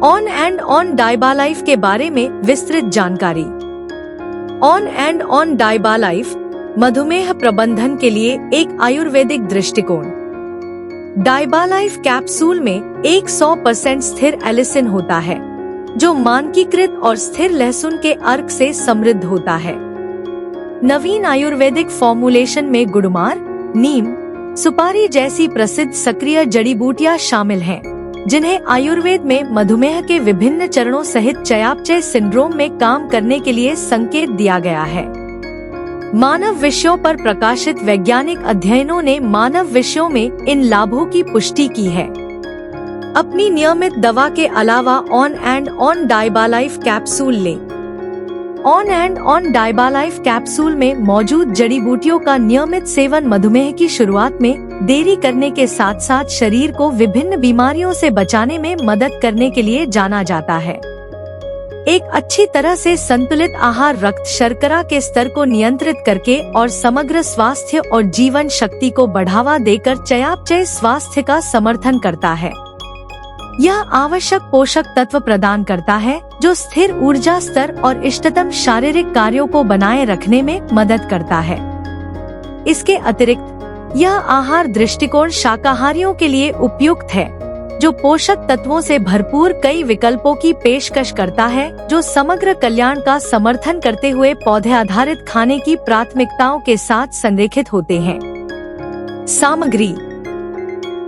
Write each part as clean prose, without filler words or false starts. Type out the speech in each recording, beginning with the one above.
On and on डाइबालाइफ के बारे में विस्तृत जानकारी। ऑन एंड ऑन डाइबालाइफ मधुमेह प्रबंधन के लिए एक आयुर्वेदिक दृष्टिकोण। डाइबालाइफ कैप्सूल में एक 100% स्थिर एलिसिन होता है, जो मानकीकृत और स्थिर लहसुन के अर्क से समृद्ध होता है। नवीन आयुर्वेदिक फॉर्मुलेशन में गुड़मार, नीम, सुपारी जैसी प्रसिद्ध सक्रिय जड़ी बूटियां शामिल हैं, जिन्हें आयुर्वेद में मधुमेह के विभिन्न चरणों सहित चयापचय सिंड्रोम में काम करने के लिए संकेत दिया गया है। मानव विषयों पर प्रकाशित वैज्ञानिक अध्ययनों ने मानव विषयों में इन लाभों की पुष्टि की है। अपनी नियमित दवा के अलावा ऑन एंड ऑन डाइबालाइफ कैप्सूल लें। ऑन एंड ऑन डाइबालाइफ कैप्सूल में मौजूद जड़ी बूटियों का नियमित सेवन मधुमेह की शुरुआत में देरी करने के साथ साथ शरीर को विभिन्न बीमारियों से बचाने में मदद करने के लिए जाना जाता है। एक अच्छी तरह से संतुलित आहार रक्त शर्करा के स्तर को नियंत्रित करके और समग्र स्वास्थ्य और जीवन शक्ति को बढ़ावा देकर चयापचय स्वास्थ्य का समर्थन करता है। यह आवश्यक पोषक तत्व प्रदान करता है जो स्थिर ऊर्जा स्तर और इष्टतम शारीरिक कार्यों को बनाए रखने में मदद करता है। इसके अतिरिक्त यह आहार दृष्टिकोण शाकाहारियों के लिए उपयुक्त है, जो पोषक तत्वों से भरपूर कई विकल्पों की पेशकश करता है, जो समग्र कल्याण का समर्थन करते हुए पौधे आधारित खाने की प्राथमिकताओं के साथ संरेखित होते हैं। सामग्री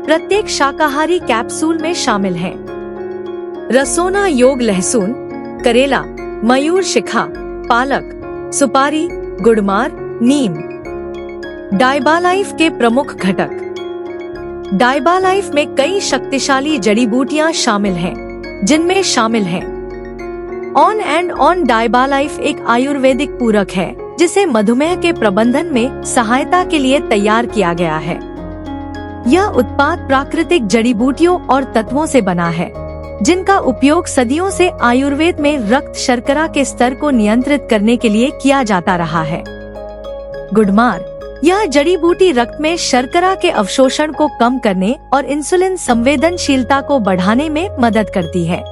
प्रत्येक शाकाहारी कैप्सूल में शामिल है रसोना योग लहसुन, करेला, मयूर शिखा, पालक, सुपारी, गुड़मार, नीम। डाइबालाइफ के प्रमुख घटक। डाइबालाइफ में कई शक्तिशाली जड़ी बूटियां शामिल हैं, जिनमें शामिल हैं ऑन एंड ऑन डाइबालाइफ एक आयुर्वेदिक पूरक है, जिसे मधुमेह के प्रबंधन में सहायता के लिए तैयार किया गया है। यह उत्पाद प्राकृतिक जड़ी बूटियों और तत्वों से बना है, जिनका उपयोग सदियों से आयुर्वेद में रक्त शर्करा के स्तर को नियंत्रित करने के लिए किया जाता रहा है। गुड़मार यह जड़ी बूटी रक्त में शर्करा के अवशोषण को कम करने और इंसुलिन संवेदनशीलता को बढ़ाने में मदद करती है।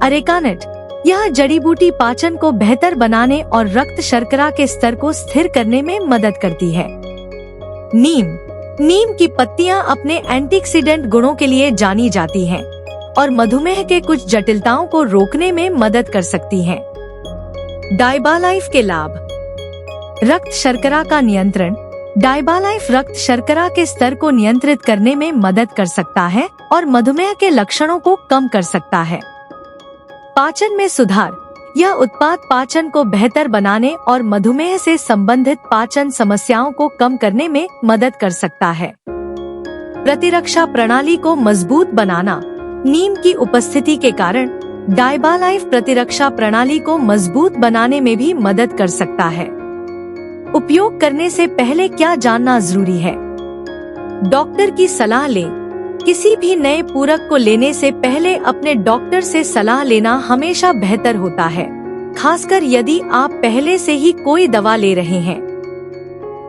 अरेकानट यह जड़ी बूटी पाचन को बेहतर बनाने और रक्त शर्करा के स्तर को स्थिर करने में मदद करती है। नीम की पत्तियां अपने एंटीऑक्सीडेंट गुणों के लिए जानी जाती हैं और मधुमेह के कुछ जटिलताओं को रोकने में मदद कर सकती हैं। डाइबालाइफ के लाभ। रक्त शर्करा का नियंत्रण। डाइबालाइफ रक्त शर्करा के स्तर को नियंत्रित करने में मदद कर सकता है और मधुमेह के लक्षणों को कम कर सकता है। पाचन में सुधार। यह उत्पाद पाचन को बेहतर बनाने और मधुमेह से संबंधित पाचन समस्याओं को कम करने में मदद कर सकता है। प्रतिरक्षा प्रणाली को मजबूत बनाना। नीम की उपस्थिति के कारण डाइबालाइफ प्रतिरक्षा प्रणाली को मजबूत बनाने में भी मदद कर सकता है। उपयोग करने से पहले क्या जानना जरूरी है? डॉक्टर की सलाह लें। किसी भी नए पूरक को लेने से पहले अपने डॉक्टर से सलाह लेना हमेशा बेहतर होता है, खासकर यदि आप पहले से ही कोई दवा ले रहे हैं।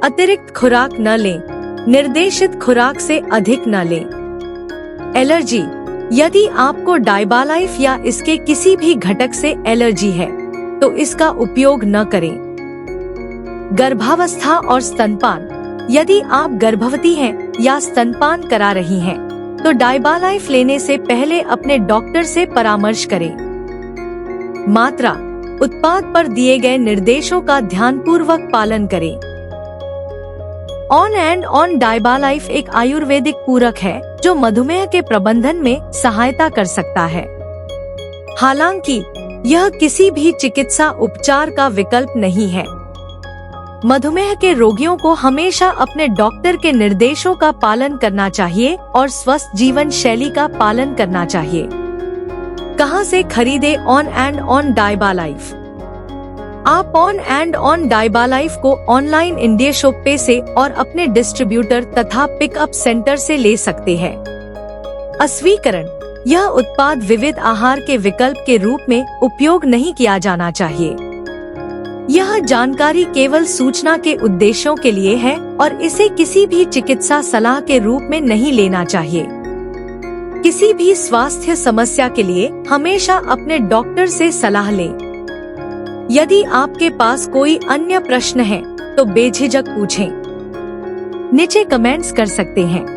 अतिरिक्त खुराक न लें। निर्देशित खुराक से अधिक न लें। एलर्जी। यदि आपको डाइबालाइफ या इसके किसी भी घटक से एलर्जी है, तो इसका उपयोग न करें। गर्भावस्था और स्तनपान। यदि आप गर्भवती हैं या स्तनपान करा रही हैं, तो डाइबालाइफ लेने से पहले अपने डॉक्टर से परामर्श करें। मात्रा। उत्पाद पर दिए गए निर्देशों का ध्यानपूर्वक पालन करें। ऑन एंड ऑन डाइबालाइफ एक आयुर्वेदिक पूरक है जो मधुमेह के प्रबंधन में सहायता कर सकता है। हालांकि यह किसी भी चिकित्सा उपचार का विकल्प नहीं है। मधुमेह के रोगियों को हमेशा अपने डॉक्टर के निर्देशों का पालन करना चाहिए और स्वस्थ जीवन शैली का पालन करना चाहिए। कहां से खरीदे ऑन एंड ऑन डाइबालाइफ? आप ऑन एंड ऑन डाइबालाइफ को ऑनलाइन इंडिया शॉप पे से और अपने डिस्ट्रीब्यूटर तथा पिकअप सेंटर से ले सकते हैं। अस्वीकरण। यह उत्पाद विविध आहार के विकल्प के रूप में उपयोग नहीं किया जाना चाहिए। यह जानकारी केवल सूचना के उद्देश्यों के लिए है और इसे किसी भी चिकित्सा सलाह के रूप में नहीं लेना चाहिए। किसी भी स्वास्थ्य समस्या के लिए हमेशा अपने डॉक्टर से सलाह लें। यदि आपके पास कोई अन्य प्रश्न है तो बेझिझक पूछें। नीचे कमेंट्स कर सकते हैं।